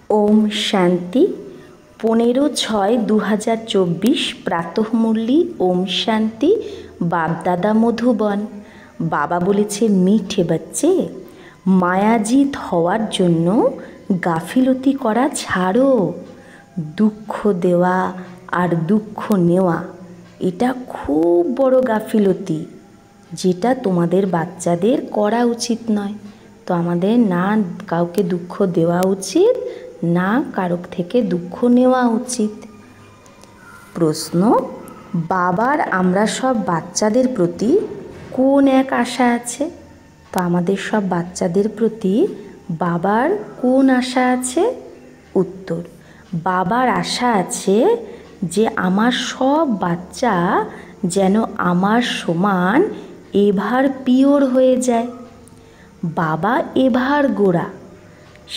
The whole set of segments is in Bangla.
ওম শান্তি। 15/6/2024 প্রাতঃমুরলি। ওম শান্তি। বাপদাদা মধুবন। বাবা বলেছে, মিঠে বাচ্চে, মায়াজিত হওয়ার জন্য গাফিলতি করা ছাড়ো। দুঃখ দেওয়া আর দুঃখ নেওয়া এটা খুব বড় গাফিলতি, যেটা তোমাদের বাচ্চাদের করা উচিত নয়। তো আমাদের না কাউকে দুঃখ দেওয়া উচিত, না কারোর থেকে দুঃখ নেওয়া উচিত। প্রশ্ন, বাবার আমরা সব বাচ্চাদের প্রতি কোন এক আশা আছে? তো আমাদের সব বাচ্চাদের প্রতি বাবার কোন আশা আছে? উত্তর, বাবার আশা আছে যে আমার সব বাচ্চা যেন আমার সমান এভার পিওর হয়ে যায়। বাবা এভার গোরা,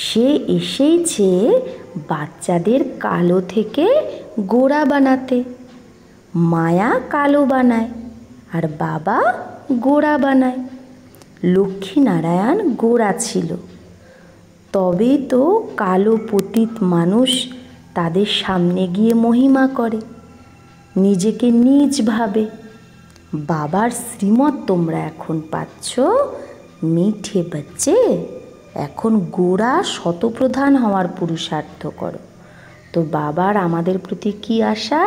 সে এসেইছে বাচ্চাদের কালো থেকে গোরা বানাতে। মায়া কালো বানায় আর বাবা গোরা বানায়। লক্ষ্মীনারায়ণ গোরা ছিল, তবে তো কালো পতিত মানুষ তাদের সামনে গিয়ে মহিমা করে, নিজেকে নিজ ভাবে। বাবার শ্রীমত তোমরা এখন পাচ্ছ, মিঠে বাচ্চে, এখন গোরা শতপ্রধান হওয়ার পুরুষার্থ করো। তো বাবার আমাদের প্রতি কি আশা?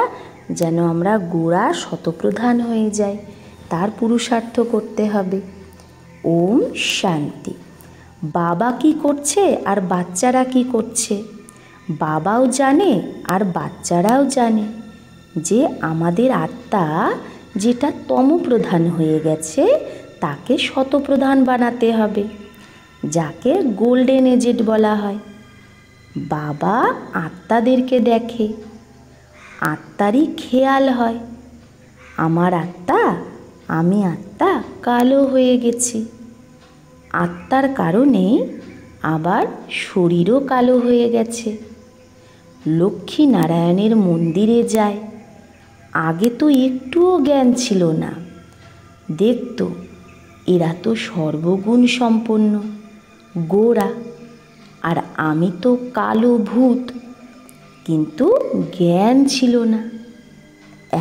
যেন আমরা গোরা শতপ্রধান হয়ে যাই, তার পুরুষার্থ করতে হবে। ওম শান্তি। বাবা কি করছে আর বাচ্চারা কি করছে? বাবাও জানে আর বাচ্চারাও জানে যে আমাদের আত্মা যেটা তমপ্রধান হয়ে গেছে তাকে শতপ্রধান বানাতে হবে, যাকে গোল্ডেন এজেড বলা হয়। বাবা আত্মাদেরকে দেখে, আত্মারই খেয়াল হয়, আমার আত্মা, আমি আত্মা কালো হয়ে গেছি। আত্মার কারণে আবার শরীরও কালো হয়ে গেছে। লক্ষ্মীনারায়ণের মন্দিরে যায়, আগে তো একটুও জ্ঞান ছিল না। দেখতো এরা তো সর্বগুণ সম্পন্ন গোরা, আর আমি তো কালো ভূত, কিন্তু জ্ঞান ছিল না।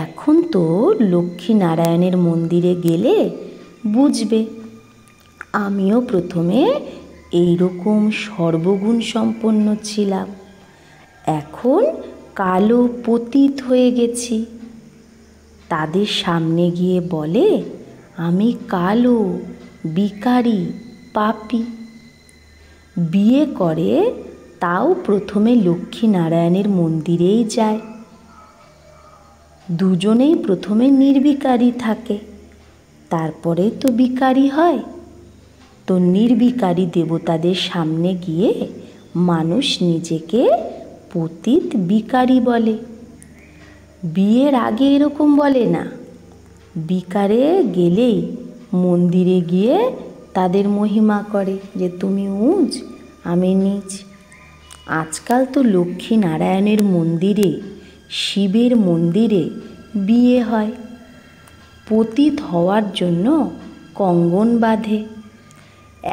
এখন তো লক্ষ্মীনারায়ণের মন্দিরে গেলে বুঝবে, আমিও প্রথমে এইরকম সর্বগুণ সম্পন্ন ছিলাম, এখন কালো পতিত হয়ে গেছি। তাদের সামনে গিয়ে বলে, আমি কালো, বিকারি, পাপী। বিয়ে করে তাও প্রথমে লক্ষ্মীনারায়ণের মন্দিরেই যায়। দুজনেই প্রথমে নির্বিকারী থাকে, তারপরে তো বিকারী হয়। তো নির্বিকারী দেবতাদের সামনে গিয়ে মানুষ নিজেকে পতিত বিকারী বলে। বিয়ের আগে এরকম বলে না, বিকারে গেলেই মন্দিরে গিয়ে তাদের মহিমা করে যে তুমি উঁচ, আমি নীচ। আজকাল তো লক্ষ্মীনারায়ণের মন্দিরে, শিবের মন্দিরে বিয়ে হয়। পতিত হওয়ার জন্য কঙ্গন বাঁধে।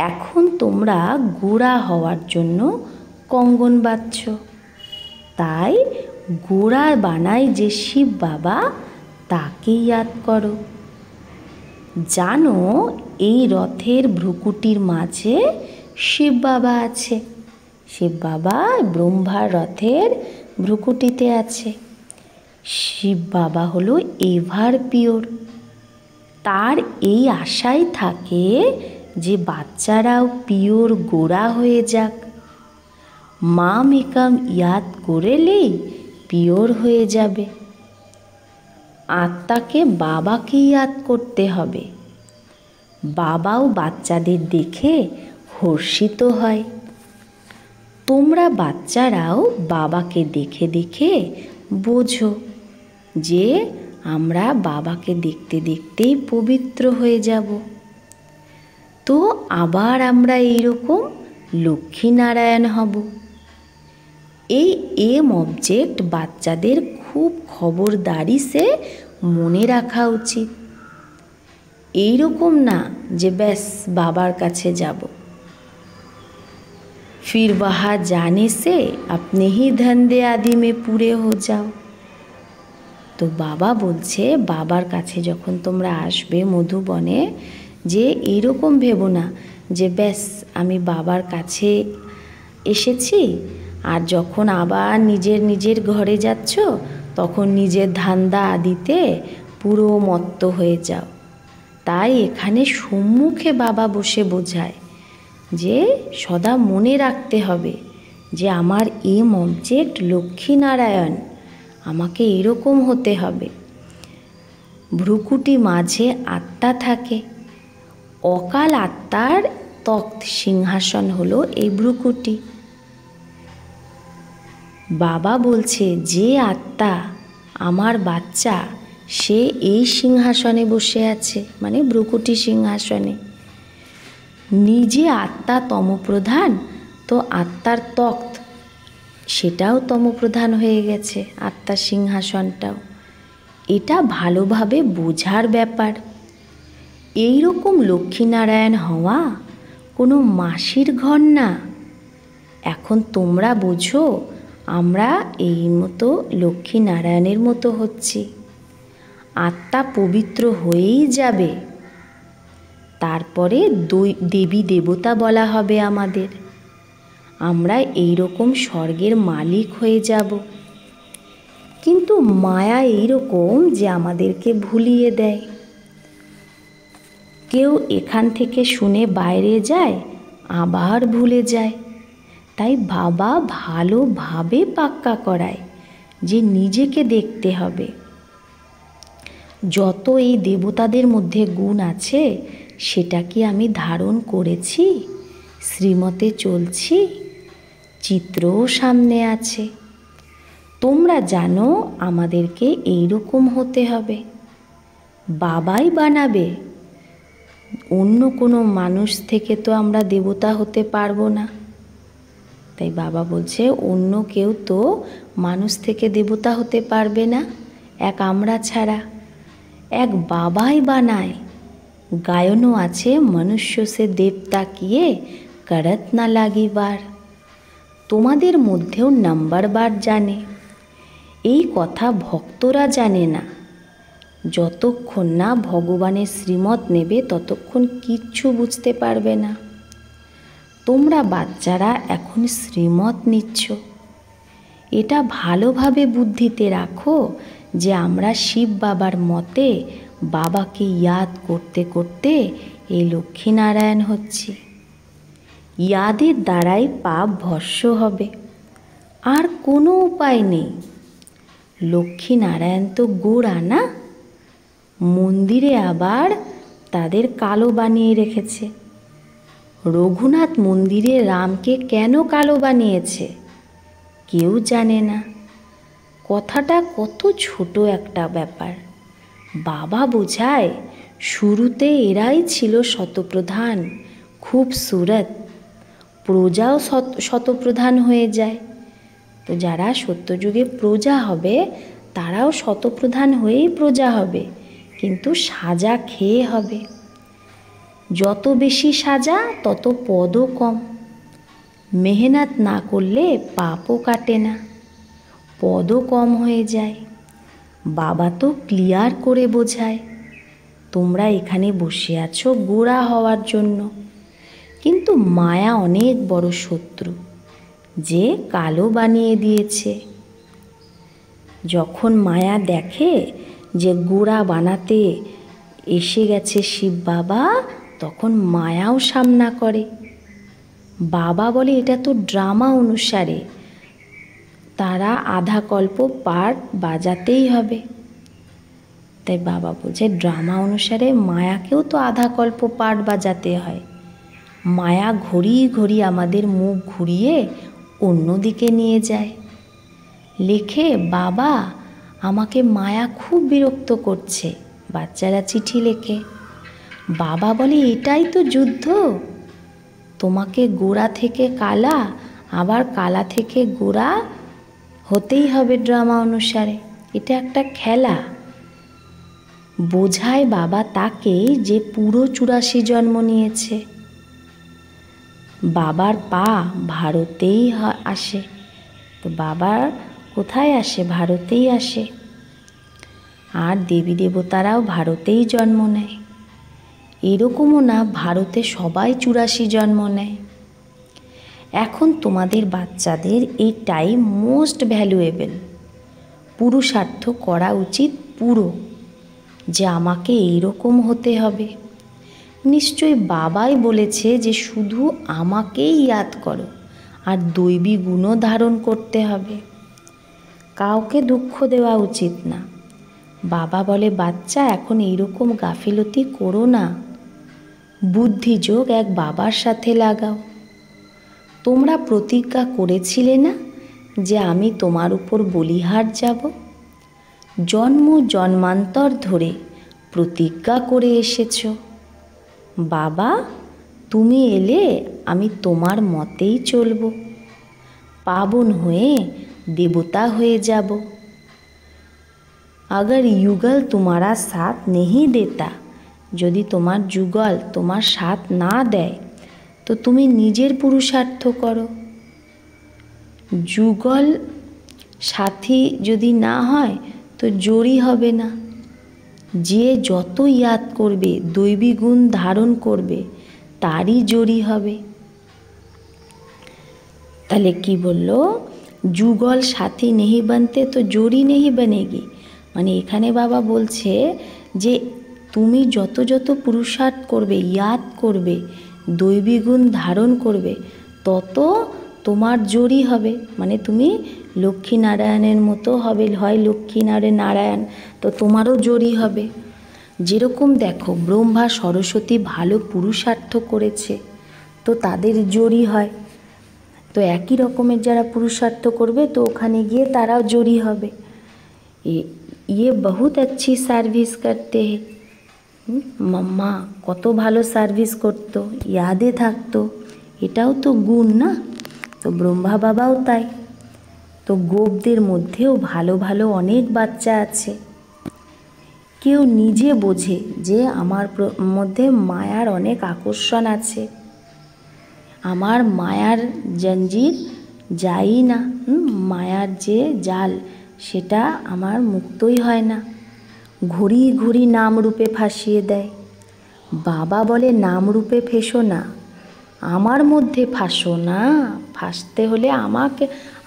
এখন তোমরা গোরা হওয়ার জন্য কঙ্গন বাঁধছ। তাই গোরা বানায় যে শিব বাবা, তাকে ইয়াদ করো। জানো এই রথের ভ্রুকুটির মাঝে শিব বাবা আছে। শিব বাবা ব্রহ্মার রথের ভ্রুকুটিতে আছে। শিব বাবা হলো এভার পিওর। তার এই আশাই থাকে যে বাচ্চারাও পিওর গোরা হয়ে যাক। মাম একম ইয়াদ করেলেই পিওর হয়ে যাবে। আত্মাকে বাবাকে ইয়াদ করতে হবে। বাবাও বাচ্চাদের দেখে হর্ষিত হয়। তোমরা বাচ্চারাও বাবাকে দেখে দেখে বোঝো যে আমরা বাবাকে দেখতে দেখতেই পবিত্র হয়ে যাব। তো আবার আমরা এইরকম লক্ষ্মীনারায়ণ হব। এই এম অবজেক্ট বাচ্চাদের খুব খবরদারি সে মনে রাখা উচিত। এইরকম না যে ব্যাস বাবার কাছে যাব, फिर वहाँ जाने से अपने ही धंधे आदि में पूरे हो जाओ। তো বাবা বলছে, বাবার কাছে যখন তোমরা আসবে মধুবনে, যে এইরকম ভেবো না যে ব্যাস আমি বাবার কাছে এসেছি, আর যখন আবার নিজের নিজের ঘরে যাচ্ছ তখন নিজের ধান্দা আদিতে পুরো মত্ত হয়ে যাও। তাই এখানে সম্মুখে বাবা বসে বোঝায় যে সদা মনে রাখতে হবে যে আমার এম অবজেক্ট লক্ষ্মীনারায়ণ, আমাকে এরকম হতে হবে। ভ্রুকুটি মাঝে আত্মা থাকে, অকাল আত্মার তখ্ত সিংহাসন হলো এই ভ্রুকুটি। বাবা বলছে যে আত্মা আমার বাচ্চা, সে এই সিংহাসনে বসে আছে, মানে ভ্রুকুটি সিংহাসনে। নিজে আত্মা তমপ্রধান, তো আত্মার তখ্ত সেটাও তমপ্রধান হয়ে গেছে, আত্মার সিংহাসনটাও। এটা ভালোভাবে বোঝার ব্যাপার। এই রকম লক্ষ্মীনারায়ণ হওয়া কোনো মাসির ঘর না। এখন তোমরা বোঝো আমরা এই মতো লক্ষ্মীনারায়ণের মতো হচ্ছি। আত্মা পবিত্র হয়েই যাবে, তারপরে দেবী দেবতা বলা হবে আমাদের। আমরা এই রকম স্বর্গের মালিক হয়ে যাব। কিন্তু মায়া এই রকম যে আমাদেরকে ভুলিয়ে দেয়। কেউ এখান থেকে শুনে বাইরে যায়, আবার ভুলে যায়। তাই বাবা ভালোভাবে পাক্কা করায় যে নিজেকে দেখতে হবে। যত এই দেবতাদের মধ্যে গুণ আছে, সেটা কি আমি ধারণ করেছি, শ্রীমতে চলছি? চিত্রও সামনে আছে। তোমরা জানো আমাদেরকে এইরকম হতে হবে। বাবাই বানাবে, অন্য কোনো মানুষ থেকে তো আমরা দেবতা হতে পারবো না। তাই বাবা বলছে অন্য কেউ তো মানুষ থেকে দেবতা হতে পারবে না, এক আমরা ছাড়া। এক বাবাই বানায়। গায়নও আছে, মনুষ্য সে দেবতা কিয়ে করত না লাগিবার। তোমাদের মধ্যেও নাম্বারবার জানে, এই কথা ভক্তরা জানে না। যতক্ষণ না ভগবানের শ্রীমত নেবে ততক্ষণ কিচ্ছু বুঝতে পারবে না। তোমরা বাচ্চারা এখন শ্রীমত নিচ্ছ, এটা ভালোভাবে বুদ্ধিতে রাখো যে আমরা শিব বাবার মতে বাবাকে ইয়াদ করতে করতে এই লক্ষ্মীনারায়ণ হচ্ছি। ইয়াদের দ্বারাই পাপ ভস্ম হবে, আর কোনো উপায় নেই। লক্ষ্মীনারায়ণ তো গোড়া না, মন্দিরে আবার তাদের কালো বানিয়ে রেখেছে। রঘুনাথ মন্দিরে রামকে কেন কালো বানিয়েছে কেউ জানে না। কথাটা কত ছোট একটা ব্যাপার। বাবা বোঝায় শুরুতে এরাই ছিল শতপ্রধান, খুব সুরত, প্রজাও শতপ্রধান হয়ে যায়। তো যারা সত্যযুগে প্রজা হবে তারাও শতপ্রধান হয়েই প্রজা হবে, কিন্তু সাজা খেয়ে হবে। যত বেশি সাজা তত পদও কম। মেহনত না করলে পাপও কাটে না, পদও কম হয়ে যায়। বাবা তো ক্লিয়ার করে বোঝায়, তোমরা এখানে বসে আছো গোড়া হওয়ার জন্য, কিন্তু মায়া অনেক বড় শত্রু, যে কালো বানিয়ে দিয়েছে। যখন মায়া দেখে যে গোড়া বানাতে এসে গেছে শিব বাবা, তখন মায়াও সামনা করে। বাবা বলে এটা তো ড্রামা অনুসারে, তারা আধা কল্প পার্ট বাজাতেই হবে। তাই বাবা বলছে ড্রামা অনুসারে মায়াকেও তো আধা কল্প পার্ট বাজাতে হয়। মায়া ঘড়িয়ে ঘড়িয়ে আমাদের মুখ ঘুরিয়ে অন্যদিকে নিয়ে যায়। লেখে বাবা আমাকে মায়া খুব বিরক্ত করছে, বাচ্চারা চিঠি লেখে। বাবা বলে এটাই তো যুদ্ধ, তোমাকে গোড়া থেকে কালা, আবার কালা থেকে গোড়া হতেই হবে ড্রামা অনুসারে, এটা একটা খেলা। বোঝায় বাবা তাকে যে পুরো 84 জন্ম নিয়েছে। বাবার পা ভারতেই আসে। তো বাবার কোথায় আসে? ভারতেই আসে। আর দেবী দেবতারাও ভারতেই জন্ম নেয়। এরকমও না ভারতে সবাই 84 জন্ম নেয়। এখন তোমাদের বাচ্চাদের এইটাই মোস্ট ভ্যালুয়েবল, পুরুষার্থ করা উচিত পুরো, যে আমাকে এইরকম হতে হবে। নিশ্চয়ই বাবাই বলেছে যে শুধু আমাকেই ইয়াদ করো, আর দৈবী গুণও ধারণ করতে হবে। কাউকে দুঃখ দেওয়া উচিত না। বাবা বলে, বাচ্চা এখন এইরকম গাফিলতি করো না, বুদ্ধিযোগ এক বাবার সাথে লাগাও। তোমরা প্রতিজ্ঞা করেছিলে না যে আমি তোমার উপর বলিহার যাব? জন্ম জন্মান্তর ধরে প্রতিজ্ঞা করে এসেছ। বাবা, তুমি এলে আমি তোমার মতেই চলব, পাবন হয়ে দেবতা হয়ে যাব। अगर युगल तुम्हारा साथ नहीं देता, যদি তোমার যুগল তোমার সাথ না দেয়, তো তুমি নিজের পুরুষার্থ করো। যুগল সাথী যদি না হয় তো জোরই হবে না। যে যত ইয়াদ করবে, দৈবী গুণ ধারণ করবে, তারই জোরই হবে। তাহলে কি বললো? যুগল সাথী নেহি বানতে তো জোরই নেহি বনেগি। মানে এখানে বাবা বলছে যে তুমি যত যত পুরুষার্থ করবে, ইয়াদ করবে, দৈবী গুণ ধারণ করবে, তত তোমার জোরই হবে। মানে তুমি লক্ষ্মীনারায়ণের মতো হবে, হয় লক্ষ্মীনারায়ণ নারায়ণ, তো তোমারও জোরই হবে। যেরকম দেখো ব্রহ্মা সরস্বতী ভালো পুরুষার্থ করেছে, তো তাদের জোরই হয়। তো একই রকমের যারা পুরুষার্থ করবে, তো ওখানে গিয়ে তারাও জোরই হবে। ये बहुत अच्छी সার্ভিস করতে হে। মাম্মা কত ভালো সার্ভিস করতো, ইয়াদে থাকতো, এটাও তো গুণ না? তো ব্রহ্মা বাবাও তাই। তো গোপদের মধ্যেও ভালো ভালো অনেক বাচ্চা আছে। কেউ নিজে বোঝে যে আমার মধ্যে মায়ার অনেক আকর্ষণ আছে, আমার মায়ার জঞ্জির যাই না, মায়ার যে জাল সেটা আমার মুক্তই হয় না, ঘুরি ঘুরি নাম রূপে ফাঁসিয়ে দেয়। বাবা বলে নাম রূপে ফেসো না, আমার মধ্যে ফাঁসো না, ফাঁসতে হলে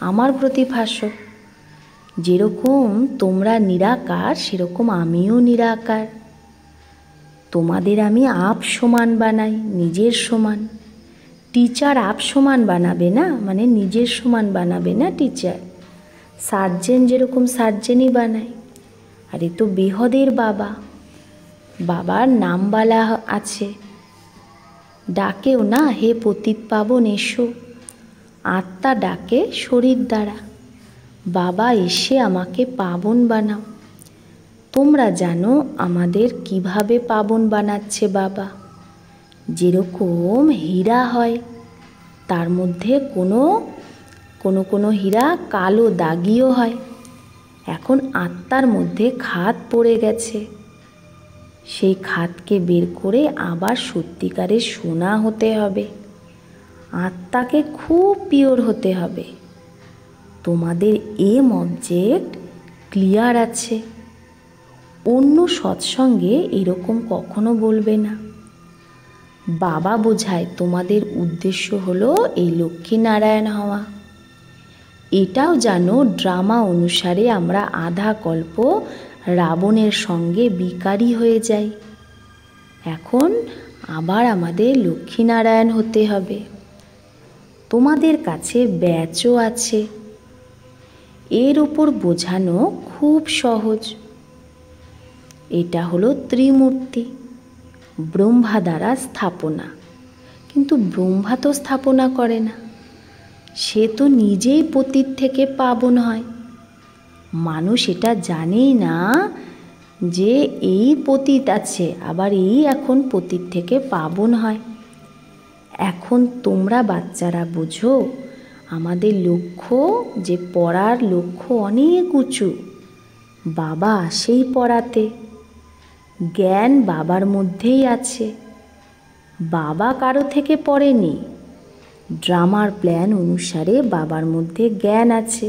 আমার প্রতি ফাঁসো। যেরকম তোমরা নিরাকার, সেরকম আমিও নিরাকার। তোমাদের আমি আপ সমান বানাই, নিজের সমান। টিচার আপ সমান বানাবে না, মানে নিজের সমান বানাবে না টিচার। সার্জেন যেরকম সার্জেনই বানায়। আর এ তো বেহদের বাবা, বাবার নাম বলা আছে, ডাকেও না, হে পতিত পাবন এসো। আত্মা ডাকে শরীর দ্বারা, বাবা এসে আমাকে পাবন বানাও। তোমরা জানো আমাদের কিভাবে পাবন বানাচ্ছে বাবা। যেরকম হীরা হয়, তার মধ্যে কোনো হীরা কালো দাগিও হয়। এখন আত্মার মধ্যে খাদ পড়ে গেছে, সেই খাদকে বের করে আবার সত্যিকারের সোনা হতে হবে। আত্মাকে খুব পিওর হতে হবে। তোমাদের এম অবজেক্ট ক্লিয়ার আছে। অন্য সৎসঙ্গে এরকম কখনো বলবে না। বাবা বোঝায় তোমাদের উদ্দেশ্য হলো এই লক্ষ্মীনারায়ণ হওয়া। এটাও জানো ড্রামা অনুসারে আমরা আধা কল্প রাবণের সঙ্গে বিকারী হয়ে যাই। এখন আবার আমাদের লক্ষ্মীনারায়ণ হতে হবে। তোমাদের কাছে ব্যাচও আছে, এর উপর বোঝানো খুব সহজ। এটা হলো ত্রিমূর্তি, ব্রহ্মা দ্বারা স্থাপনা। কিন্তু ব্রহ্মা তো স্থাপনা করে না, সে তো নিজেই পতিত থেকে পাবন হয়। মানুষ এটা জানেই না যে এই পতিত আছে, আবার এই এখন পতিত থেকে পাবন হয়। এখন তোমরা বাচ্চারা বোঝো আমাদের লক্ষ্য, যে পড়ার লক্ষ্য অনেক উঁচু। বাবা আসেই পড়াতে, জ্ঞান বাবার মধ্যেই আছে। বাবা কারো থেকে পড়েনি, ড্রামার প্ল্যান অনুসারে বাবার মধ্যে জ্ঞান আছে।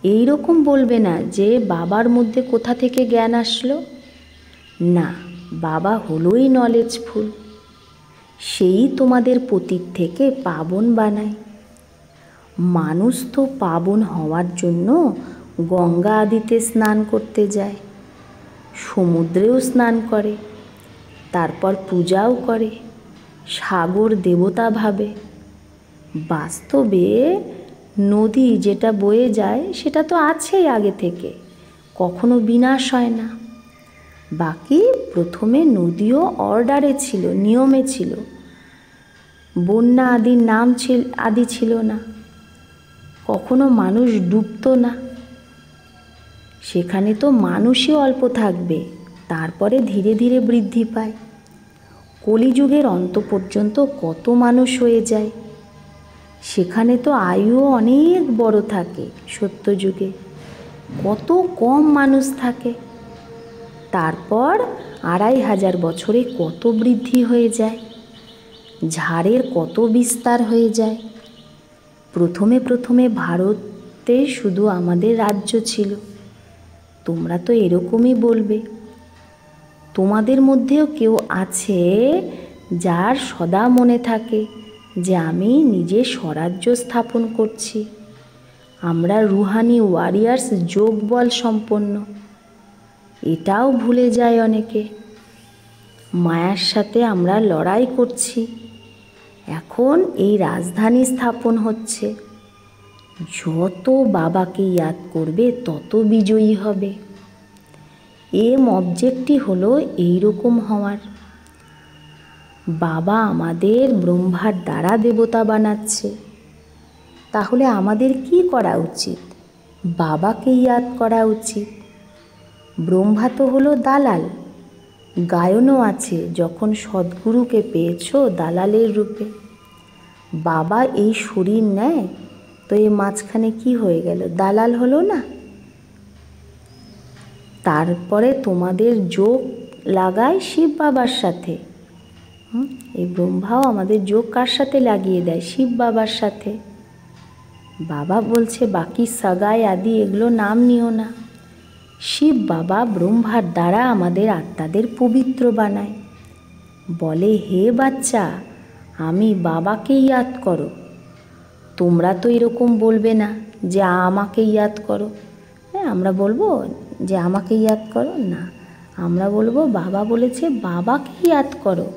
এই রকম বলবে না যে বাবার মধ্যে কোথা থেকে জ্ঞান আসলো। না, বাবা হলোই নলেজফুল, সেই তোমাদের পতিত থেকে পাবন বানায়। মানুষ তো পাবন হওয়ার জন্য গঙ্গা আদিতে স্নান করতে যায়, সমুদ্রেও স্নান করে, তারপর পূজাও করে, সাগর দেবতা ভাবে। বাস্তবে নদী যেটা বয়ে যায় সেটা তো আছেই আগে থেকে, কখনো বিনাশ হয় না। বাকি প্রথমে নদীও অর্ডারে ছিল, নিয়মে ছিল, বন্যা আদির নাম আদি ছিল না, কখনো মানুষ ডুবতো না। সেখানে তো মানুষই অল্প থাকবে, তারপরে ধীরে ধীরে বৃদ্ধি পায়। কলিযুগের অন্ত পর্যন্ত কত মানুষ হয়ে যায়, সেখানে তো আয়ুও অনেক বড় থাকে। সত্যযুগে কত কম মানুষ থাকে, তারপর 2500 বছরে কত বৃদ্ধি হয়ে যায়, ঝাড়ের কত বিস্তার হয়ে যায়। প্রথমে প্রথমে ভারতে শুধু আমাদের রাজ্য ছিল। তোমরা তো এরকমই বলবে। তোমাদের মধ্যেও কেউ আছে যার সদা মনে থাকে যে আমি নিজে স্বরাজ্য স্থাপন করছি। আমরা রুহানি ওয়ারিয়ার্স, যোগ বল সম্পন্ন। এটাও ভুলে যায় অনেকে। মায়ার সাথে আমরা লড়াই করছি। এখন এই রাজধানী স্থাপন হচ্ছে। যত বাবাকে ইয়াদ করবে তত বিজয়ী হবে। অবজেক্টই হলো এইরকম হওয়ার। বাবা আমাদের ব্রহ্মার দ্বারা দেবতা বানাচ্ছে। তাহলে আমাদের কি করা উচিত? বাবাকে ইয়াদ করা উচিত। ব্রহ্মা তো হলো দালাল। গায়নও আছে, যখন সদ্গুরুকে পেয়েছো দালালের রূপে। বাবা এই শরীর নেয় তো এই মাঝখানে কি হয়ে গেল? দালাল হলো না? তারপরে তোমাদের যোগ লাগায় শিব বাবার সাথে। এই ব্রহ্মাও আমাদের যোগ কার সাথে লাগিয়ে দেয়? শিব বাবার সাথে। বাবা বলছে বাকি সাগাই আদি এগুলো নাম নিও না। শিব বাবা ব্রহ্মার দ্বারা আমাদের আত্মাদের পবিত্র বানায়। বলে হে বাচ্চা, আমি বাবাকে ইয়াদ করো। তোমরা তো এরকম বলবে না যে আমাকে ইয়াদ করো। হ্যাঁ, আমরা বলবো যে আমাকে ইয়াদ করো না, আমরা বলবো বাবা বলেছে বাবাকে ইয়াদ করো।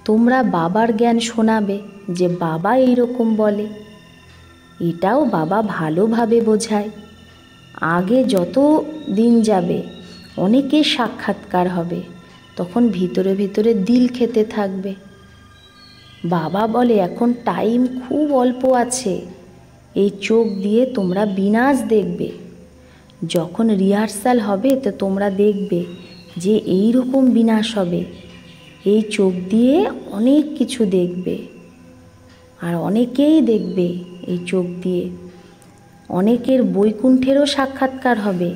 তোমরা বাবার জ্ঞান শোনাবে যে বাবা এইরকম বলে। এটাও বাবা ভালোভাবে বোঝায়। আগে যত দিন যাবে অনেকের সাক্ষাৎকার হবে, তখন ভিতরে ভিতরে দিল খেতে থাকবে। বাবা বলে এখন টাইম খুব অল্প আছে, এই চোখ দিয়ে তোমরা বিনাশ দেখবে। যখন রিহার্সাল হবে তো তোমরা দেখবে যে এই রকম বিনাশ হবে। এই চোখ দিয়ে অনেক কিছু দেখবে, আর অনেকেই দেখবে এই চোখ দিয়ে। অনেকের বৈকুণ্ঠেরও সাক্ষাৎকার হবে।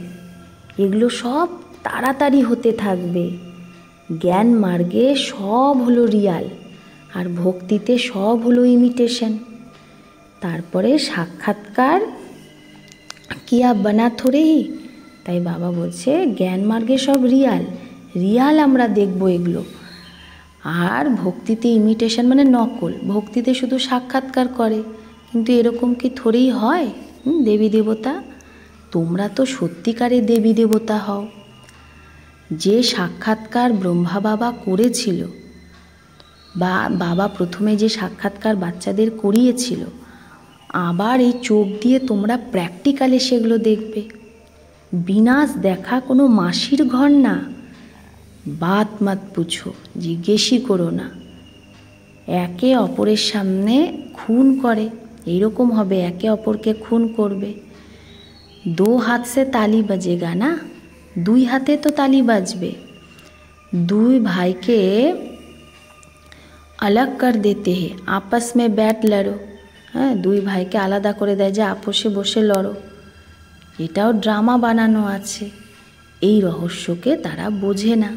এগুলো সব তাড়াতাড়ি হতে থাকবে। জ্ঞান মার্গে সব হলো রিয়াল, আর ভক্তিতে সব হলো ইমিটেশন। তারপরে সাক্ষাৎকার কিয়া বানা থোড়েই। তাই বাবা বলছে জ্ঞান মার্গে সব রিয়াল রিয়াল আমরা দেখব এগুলো। আর ভক্তিতে ইমিটেশন মানে নকল। ভক্তিতে শুধু সাক্ষাৎকার করে, কিন্তু এরকম কি থোড়েই হয়? দেবী দেবতা, তোমরা তো সত্যিকারের দেবী দেবতা হও। যে সাক্ষাৎকার ব্রহ্মা বাবা করেছিল, বা বাবা প্রথমে যে সাক্ষাৎকার বাচ্চাদের করিয়েছিল, আবার এই চোখ দিয়ে তোমরা প্র্যাকটিক্যালে সেগুলো দেখবে। বিনাশ দেখা কোনো মাসির ঘর না। বাত মত পুছো, জিজ্ঞেসই করো না। একে অপরের সামনে খুন করে, এইরকম হবে, একে অপরকে খুন করবে। দো হাত সে তালি বাজেগা না, দুই হাতে তো তালি বাজবে। দুই ভাইকে अलग कर देते हैं, आपस में बैठ लड़ो। হ্যাঁ, দুই ভাইকে আলাদা করে দেয় যে আপোষে বসে লড়ো। এটাও ড্রামা বানানো আছে। এই রহস্যকে তারা বোঝে না।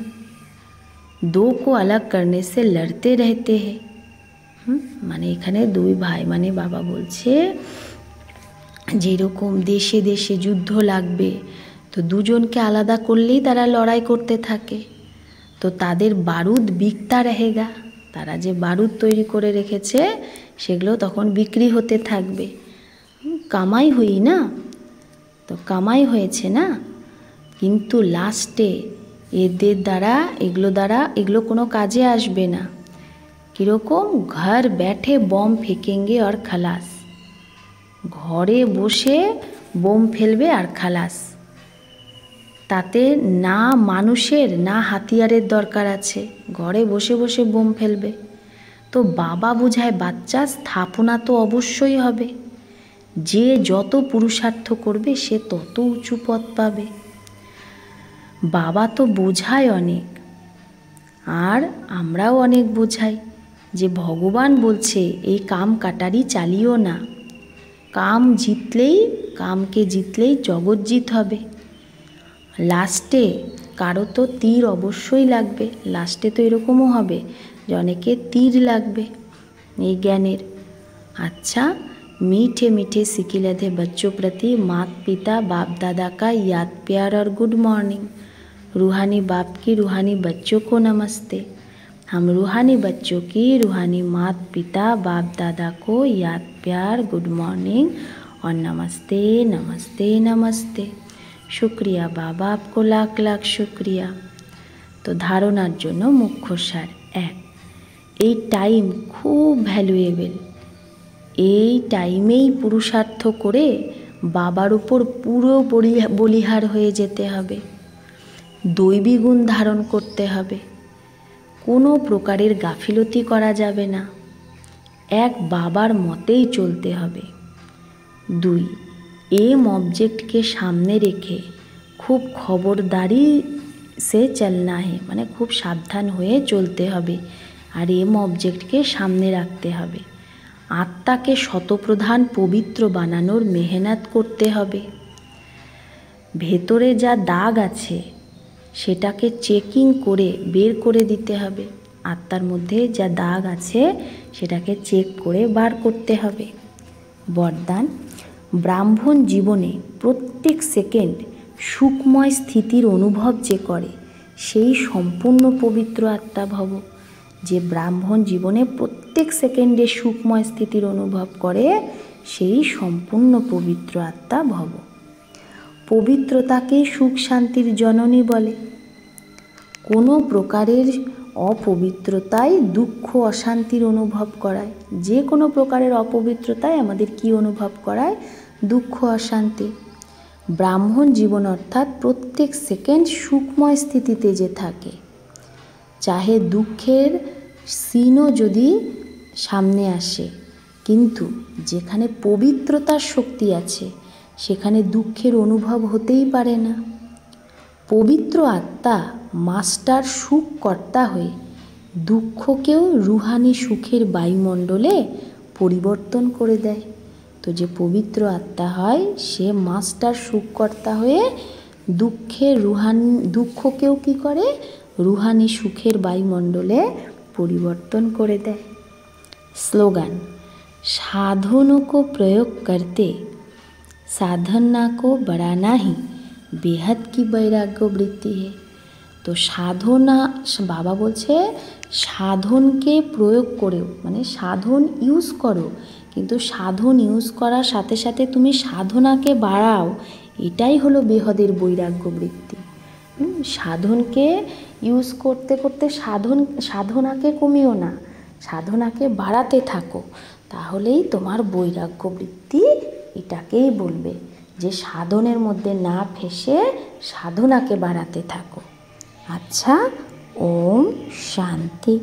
दो को अलग करने से लड़ते रहते हैं। মানে এখানে দুই ভাই, মানে বাবা বলছে যেরকম দেশে দেশে যুদ্ধ লাগবে, তো দুজনকে আলাদা করলেই তারা লড়াই করতে থাকে, তো তাদের বারুদ বিকতা रहेगा, তারা যে বারুদ তৈরি করে রেখেছে সেগুলো তখন বিক্রি হতে থাকবে, কামাই হই না, তো কামাই হয়েছে না। কিন্তু লাস্টে এদের দ্বারা এগুলো কোনো কাজে আসবে না। কীরকম? ঘর बैठे বম ফেকেঙ্গে আর খালাস, ঘরে বসে বোম ফেলবে আর খালাস, তাতে না মানুষের না হাতিয়ারের দরকার আছে, ঘরে বসে বসে বোম ফেলবে। তো বাবা বোঝায় বাচ্চা স্থাপনা তো অবশ্যই হবে, যে যত পুরুষার্থ করবে সে তত উঁচু পদ পাবে। বাবা তো বোঝায় অনেক, আর আমরাও অনেক বোঝাই যে ভগবান বলছে এই কাম কাটারি চালিও না, কামকে জিতলেই জগৎ জিত হবে। লাস্টে কারো তো তীর অবশ্যই লাগবে, লাস্টে তো এরকমও হবে যে অনেকের তীর লাগবে এই জ্ঞানের। अच्छा, मीठे मीठे सिकिलधे बच्चों प्रति माता पिता बाप दादा का याद प्यार और गुड मॉर्निंग। रूहानी बाप की रूहानी बच्चों को नमस्ते। हम रूहानी बच्चों की रूहानी माता पिता बाप दादा को याद प्यार गुड मॉर्निंग और नमस्ते नमस्ते नमस्ते। शुक्रिया बाबा, आपको लाख लाख शुक्रिया। तो धारणार जोन्नो मुख्य सार एक, এই টাইম খুব ভ্যালুয়েবল, এই টাইমেই পুরুষার্থ করে বাবার উপর পুরো বলিহার হয়ে যেতে হবে, দৈবী গুণ ধারণ করতে হবে, কোনো প্রকারের গাফিলতি করা যাবে না, এক বাবার মতেই চলতে হবে। 2, এম অবজেক্টকে সামনে রেখে খুব খবরদারি সে চলনা হে, মানে খুব সাবধান হয়ে চলতে হবে, আর এম অবজেক্টকে সামনে রাখতে হবে। আত্মাকে শতপ্রধান পবিত্র বানানোর মেহনত করতে হবে। ভেতরে যা দাগ আছে সেটাকে চেকিং করে বের করে দিতে হবে, আত্মার মধ্যে যা দাগ আছে সেটাকে চেক করে বার করতে হবে। বরদান, ব্রাহ্মণ জীবনে প্রত্যেক সেকেন্ড সুখময় স্থিতির অনুভব যে করে সেই সম্পূর্ণ পবিত্র আত্মা ভব। যে ব্রাহ্মণ জীবনে প্রত্যেক সেকেন্ডে সুখময় স্থিতির অনুভব করে সেই সম্পূর্ণ পবিত্র আত্মা ভব। পবিত্রতাকেই সুখ শান্তির জননী বলে। কোনো প্রকারের অপবিত্রতাই দুঃখ অশান্তির অনুভব করায়, যে কোনো প্রকারের অপবিত্রতায় আমাদের কি অনুভব করায়? দুঃখ অশান্তি। ব্রাহ্মণ জীবন অর্থাৎ প্রত্যেক সেকেন্ড সুখময় স্থিতিতে যে থাকে, চাহে দুঃখের সিনও যদি সামনে আসে, কিন্তু যেখানে পবিত্রতার শক্তি আছে সেখানে দুঃখের অনুভব হতেই পারে না। পবিত্র আত্মা মাস্টার সুখ কর্তা হয়ে দুঃখকেও রুহানি সুখের বায়ুমণ্ডলে পরিবর্তন করে দেয়। তো যে পবিত্র আত্মা হয় সে মাস্টার সুখকর্তা হয়ে দুঃখকেও কি করে? রুহানি সুখের বায়ুমণ্ডলে পরিবর্তন করে দেয়। স্লোগান, साधनों को प्रयोग करते साधना को बढ़ाना ही बेहद की वैराग्य वृत्ति है। তো সাধনা, বাবা বলছে সাধনকে প্রয়োগ করেও, মানে সাধন ইউজ করো, কিন্তু সাধন ইউজ করার সাথে সাথে তুমি সাধনাকে বাড়াও, এটাই হলো বেহদের বৈরাগ্য বৃত্তি। সাধনকে ইউজ করতে করতে সাধনাকে কমিও না, সাধনাকে বাড়াতে থাকো, তাহলেই তোমার বৈরাগ্য বৃত্তি এটাকেই বলবে যে সাধনের মধ্যে না ফেসে সাধনাকে বাড়াতে থাকো। আচ্ছা, ওম শান্তি।